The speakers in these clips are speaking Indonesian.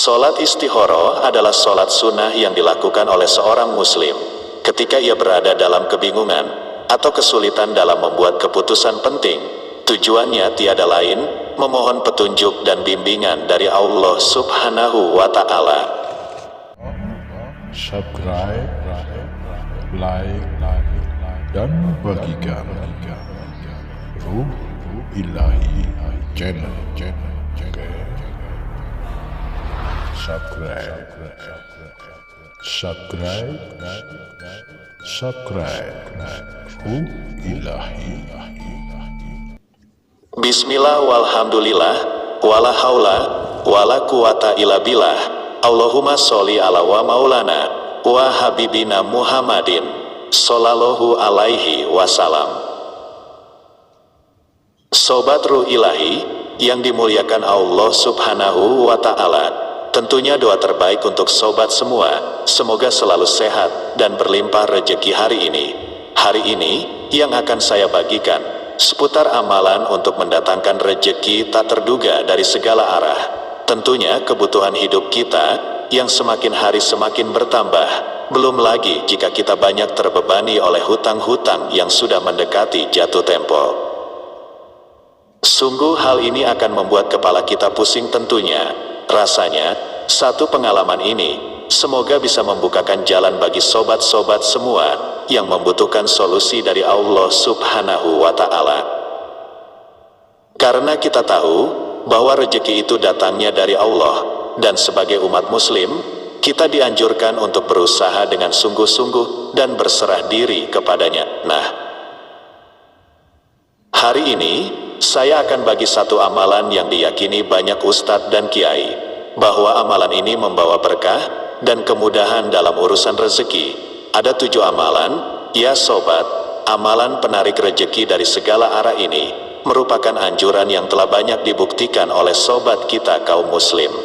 Sholat istihoro adalah sholat sunnah yang dilakukan oleh seorang muslim ketika ia berada dalam kebingungan atau kesulitan dalam membuat keputusan penting. Tujuannya tiada lain, memohon petunjuk dan bimbingan dari Allah Subhanahu wa Ta'ala. Subscribe, like, dan bagikan Ruh Ilahi Channel. Subscribe Ruh Ilahi. Bismillah walhamdulillah, wala haula, wala quwata illa billah. Allahumma sholli ala wa maulana, wa habibina Muhammadin, sallallahu alaihi wasallam. Sobat Ruh Ilahi, yang dimuliakan Allah Subhanahu wa Ta'ala, tentunya doa terbaik untuk sobat semua, semoga selalu sehat dan berlimpah rezeki hari ini. Hari ini, yang akan saya bagikan seputar amalan untuk mendatangkan rezeki tak terduga dari segala arah. Tentunya kebutuhan hidup kita yang semakin hari semakin bertambah, belum lagi jika kita banyak terbebani oleh hutang-hutang yang sudah mendekati jatuh tempo. Sungguh hal ini akan membuat kepala kita pusing tentunya. Rasanya, satu pengalaman ini semoga bisa membukakan jalan bagi sobat-sobat semua yang membutuhkan solusi dari Allah Subhanahu wa Ta'ala. Karena kita tahu bahwa rezeki itu datangnya dari Allah, dan sebagai umat muslim, kita dianjurkan untuk berusaha dengan sungguh-sungguh dan berserah diri kepadanya. Nah, hari ini saya akan bagi satu amalan yang diyakini banyak ustadz dan kiai, bahwa amalan ini membawa berkah dan kemudahan dalam urusan rezeki. Ada 7 amalan, ya sobat, amalan penarik rezeki dari segala arah ini merupakan anjuran yang telah banyak dibuktikan oleh sobat kita kaum muslim.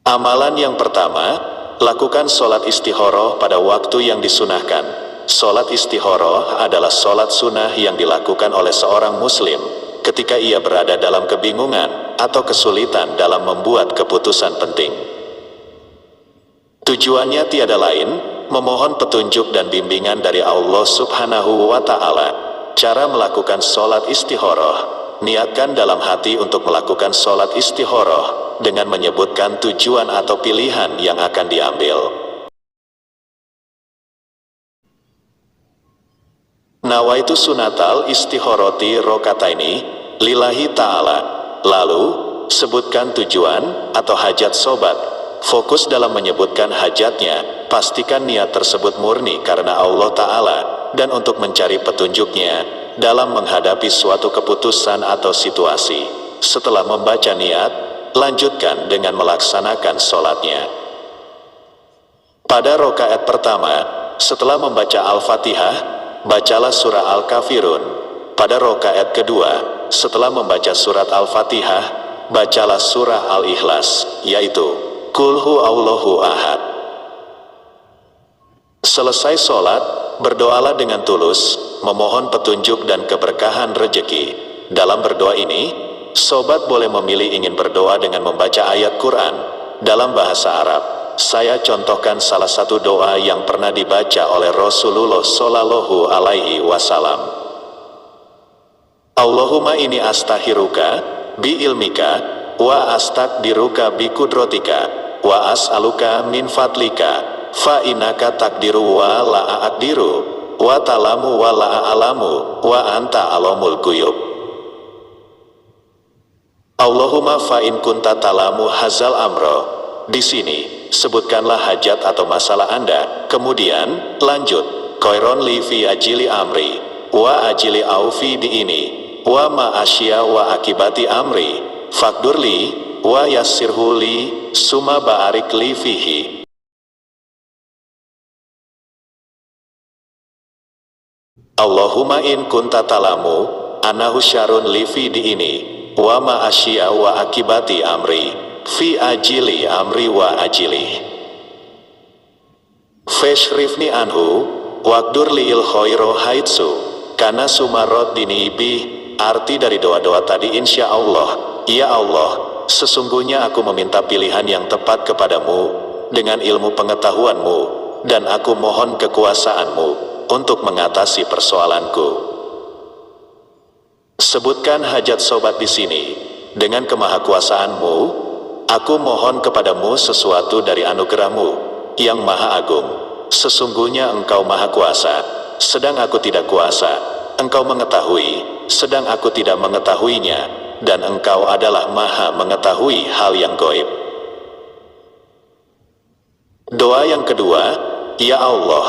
Amalan yang pertama, lakukan sholat istihoroh pada waktu yang disunahkan. Sholat istihoroh adalah sholat sunnah yang dilakukan oleh seorang muslim ketika ia berada dalam kebingungan atau kesulitan dalam membuat keputusan penting. Tujuannya tiada lain, memohon petunjuk dan bimbingan dari Allah Subhanahu wa Ta'ala. Cara melakukan sholat istihoroh: niatkan dalam hati untuk melakukan sholat istihoroh dengan menyebutkan tujuan atau pilihan yang akan diambil. Nawaitu sunatal istihoroti rokataini lillahi ta'ala. Lalu, sebutkan tujuan atau hajat sobat. Fokus dalam menyebutkan hajatnya, pastikan niat tersebut murni karena Allah Ta'ala dan untuk mencari petunjuknya dalam menghadapi suatu keputusan atau situasi. Setelah membaca niat, lanjutkan dengan melaksanakan sholatnya. Pada rokaat pertama, setelah membaca Al-Fatihah, bacalah surah Al-Kafirun. Pada rokaat kedua, setelah membaca surat Al-Fatihah, bacalah surah Al-Ikhlas, yaitu Qul Huwallahu Ahad. Selesai sholat, berdoalah dengan tulus, memohon petunjuk dan keberkahan rezeki. Dalam berdoa ini, sobat boleh memilih ingin berdoa dengan membaca ayat Quran dalam bahasa Arab. Saya contohkan salah satu doa yang pernah dibaca oleh Rasulullah Shallallahu Alaihi Wasallam. Allahumma inni astahiruka bi ilmika wa astaqdiruka bi kudrotika wa as'aluka min fadlika fa innaka takdiru wa la aqdiru wa talamu wa la a'lamu wa anta alamul ghuyub. Allahumma fa in kunta talamu hazal amro. Di sini sebutkanlah hajat atau masalah Anda, kemudian lanjut khairon li fi ajili amri wa ajili aufi di ini wa ma asya wa akibati amri fakdurli wa yassirhu li summa ba'arik li fihi. Allahumma in kunta talamu anahu syarun li fi di ini wa ma asya wa akibati amri fi ajili amri wa ajili fashrifni anhu waqdur li'il khairu haitsu kana sumarot dini bi arti dari doa-doa tadi insya Allah. Ya Allah, sesungguhnya aku meminta pilihan yang tepat kepadamu dengan ilmu pengetahuanmu, dan aku mohon kekuasaanmu untuk mengatasi persoalanku. Sebutkan hajat sobat di sini. Dengan kemahakuasaanmu, aku mohon kepadamu sesuatu dari anugerahmu yang maha agung. Sesungguhnya engkau maha kuasa, sedang aku tidak kuasa. Engkau mengetahui, sedang aku tidak mengetahuinya, dan engkau adalah maha mengetahui hal yang gaib. Doa yang kedua, ya Allah,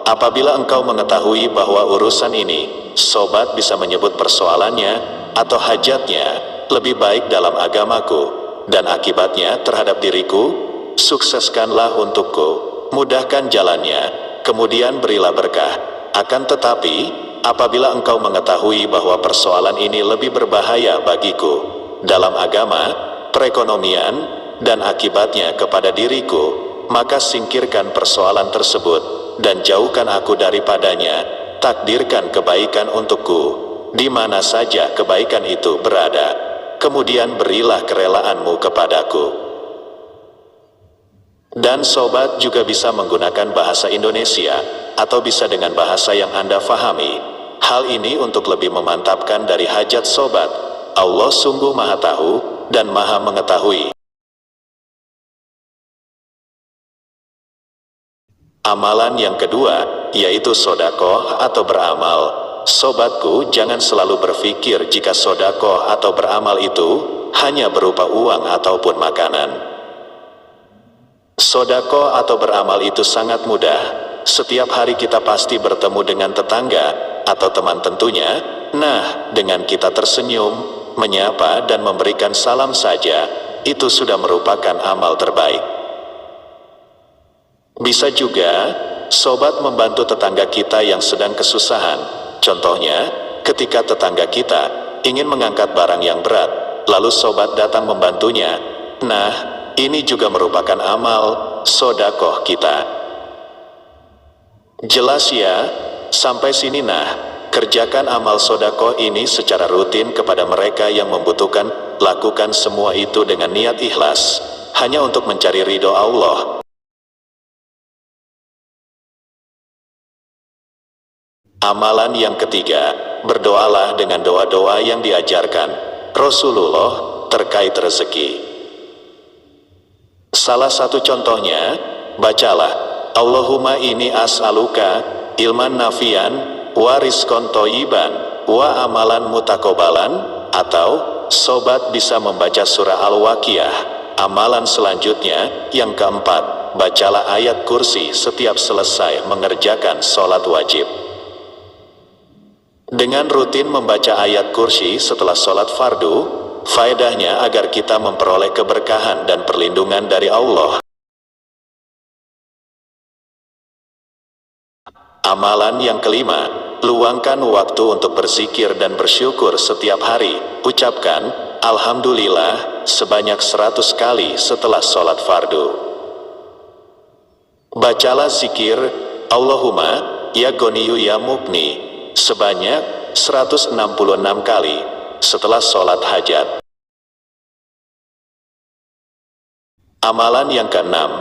apabila engkau mengetahui bahwa urusan ini, sobat bisa menyebut persoalannya atau hajatnya lebih baik dalam agamaku dan akibatnya terhadap diriku, sukseskanlah untukku, mudahkan jalannya, kemudian berilah berkah. Akan tetapi, apabila engkau mengetahui bahwa persoalan ini lebih berbahaya bagiku dalam agama, perekonomian, dan akibatnya kepada diriku, maka singkirkan persoalan tersebut dan jauhkan aku daripadanya. Takdirkan kebaikan untukku di mana saja kebaikan itu berada, kemudian berilah kerelaanmu kepadaku. Dan sobat juga bisa menggunakan bahasa Indonesia atau bisa dengan bahasa yang Anda fahami. Hal ini untuk lebih memantapkan dari hajat sobat. Allah sungguh maha tahu dan maha mengetahui. Amalan yang kedua, yaitu sodakoh atau beramal. Sobatku, jangan selalu berpikir jika sodakoh atau beramal itu hanya berupa uang ataupun makanan. Sodakoh atau beramal itu sangat mudah. Setiap hari kita pasti bertemu dengan tetangga atau teman tentunya. Nah, dengan kita tersenyum, menyapa dan memberikan salam saja, itu sudah merupakan amal terbaik. Bisa juga, sobat membantu tetangga kita yang sedang kesusahan. Contohnya, ketika tetangga kita ingin mengangkat barang yang berat, lalu sobat datang membantunya. Nah, ini juga merupakan amal sodakoh kita. Jelas ya? Sampai sini nah, kerjakan amal sodakoh ini secara rutin kepada mereka yang membutuhkan. Lakukan semua itu dengan niat ikhlas, hanya untuk mencari ridho Allah. Amalan yang ketiga, berdoalah dengan doa-doa yang diajarkan Rasulullah terkait rezeki. Salah satu contohnya, bacalah, Allahumma inni as'aluka ilman nafian, wa rizqan thayyiban, wa amalan mutaqabbalan, atau sobat bisa membaca surah Al-Waqiah. Amalan selanjutnya, yang keempat, bacalah ayat kursi setiap selesai mengerjakan sholat wajib. Dengan rutin membaca ayat kursi setelah sholat fardu, faedahnya agar kita memperoleh keberkahan dan perlindungan dari Allah. Amalan yang kelima, luangkan waktu untuk berzikir dan bersyukur setiap hari. Ucapkan, Alhamdulillah, sebanyak 100 kali setelah sholat fardu. Bacalah zikir, Allahumma, ya Ghaniyu ya Mughni, sebanyak 166 kali setelah sholat hajat. Amalan yang keenam,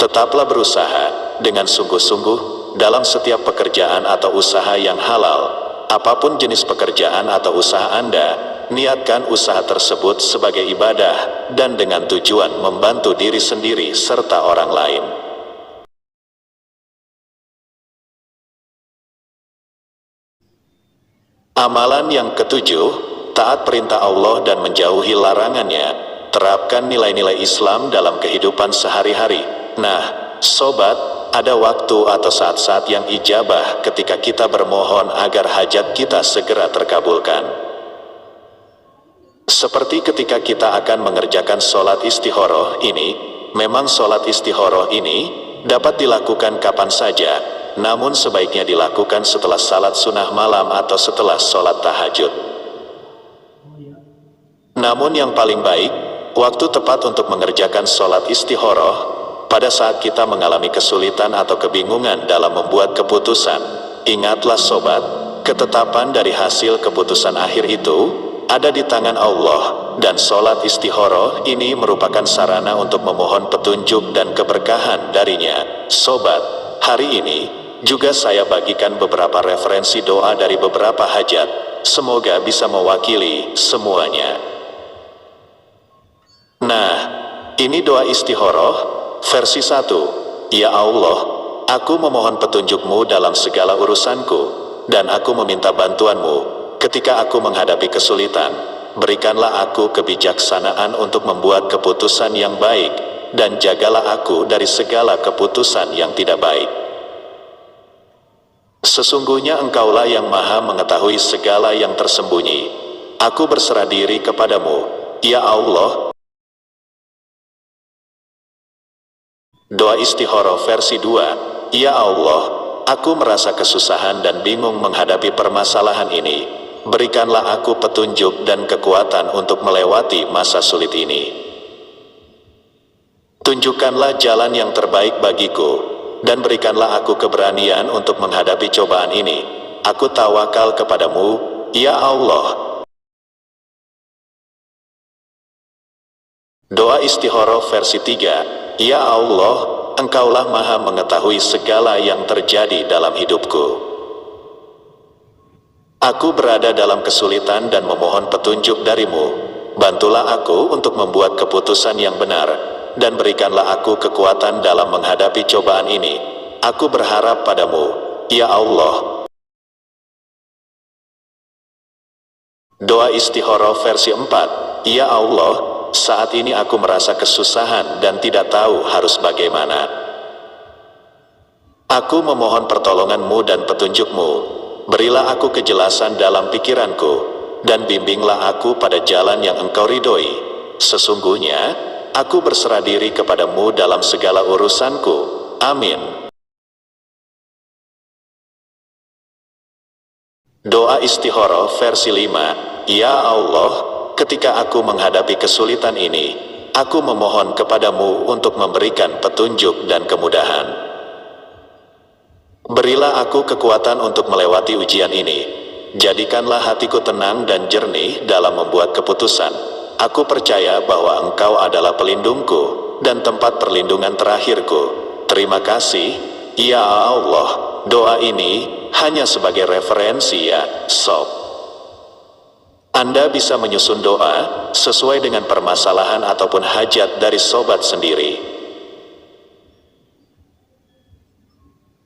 tetaplah berusaha dengan sungguh-sungguh dalam setiap pekerjaan atau usaha yang halal. Apapun jenis pekerjaan atau usaha Anda, niatkan usaha tersebut sebagai ibadah dan dengan tujuan membantu diri sendiri serta orang lain. Amalan yang ketujuh, taat perintah Allah dan menjauhi larangannya. Terapkan nilai-nilai Islam dalam kehidupan sehari-hari. Nah, sobat, ada waktu atau saat-saat yang ijabah ketika kita bermohon agar hajat kita segera terkabulkan. Seperti ketika kita akan mengerjakan sholat istikharah ini, memang sholat istikharah ini dapat dilakukan kapan saja, namun sebaiknya dilakukan setelah salat sunnah malam atau setelah sholat tahajud. Namun yang paling baik, waktu tepat untuk mengerjakan sholat istikharah pada saat kita mengalami kesulitan atau kebingungan dalam membuat keputusan. Ingatlah sobat, ketetapan dari hasil keputusan akhir itu ada di tangan Allah, dan sholat istikharah ini merupakan sarana untuk memohon petunjuk dan keberkahan darinya. Sobat, hari ini juga saya bagikan beberapa referensi doa dari beberapa hajat, semoga bisa mewakili semuanya. Nah, ini doa istikharah versi 1. Ya Allah, aku memohon petunjuk-Mu dalam segala urusanku, dan aku meminta bantuan-Mu ketika aku menghadapi kesulitan. Berikanlah aku kebijaksanaan untuk membuat keputusan yang baik, dan jagalah aku dari segala keputusan yang tidak baik. Sesungguhnya Engkaulah yang Maha mengetahui segala yang tersembunyi. Aku berserah diri kepadamu, ya Allah. Doa istikharah versi 2. Ya Allah, aku merasa kesusahan dan bingung menghadapi permasalahan ini. Berikanlah aku petunjuk dan kekuatan untuk melewati masa sulit ini. Tunjukkanlah jalan yang terbaik bagiku, dan berikanlah aku keberanian untuk menghadapi cobaan ini. Aku tawakal kepadamu, ya Allah. Doa istikharah versi 3. Ya Allah, Engkaulah Maha mengetahui segala yang terjadi dalam hidupku. Aku berada dalam kesulitan dan memohon petunjuk darimu. Bantulah aku untuk membuat keputusan yang benar, dan berikanlah aku kekuatan dalam menghadapi cobaan ini. Aku berharap padamu, ya Allah. Doa istikharah versi 4. Ya Allah, saat ini aku merasa kesusahan dan tidak tahu harus bagaimana. Aku memohon pertolongan-Mu dan petunjuk-Mu. Berilah aku kejelasan dalam pikiranku, dan bimbinglah aku pada jalan yang Engkau ridhoi. Sesungguhnya, aku berserah diri kepadamu dalam segala urusanku. Amin. Doa istikharah versi 5. Ya Allah, ketika aku menghadapi kesulitan ini, aku memohon kepadamu untuk memberikan petunjuk dan kemudahan. Berilah aku kekuatan untuk melewati ujian ini. Jadikanlah hatiku tenang dan jernih dalam membuat keputusan. Aku percaya bahwa Engkau adalah pelindungku dan tempat perlindungan terakhirku. Terima kasih, ya Allah. Doa ini hanya sebagai referensi ya, sob. Anda bisa menyusun doa sesuai dengan permasalahan ataupun hajat dari sobat sendiri.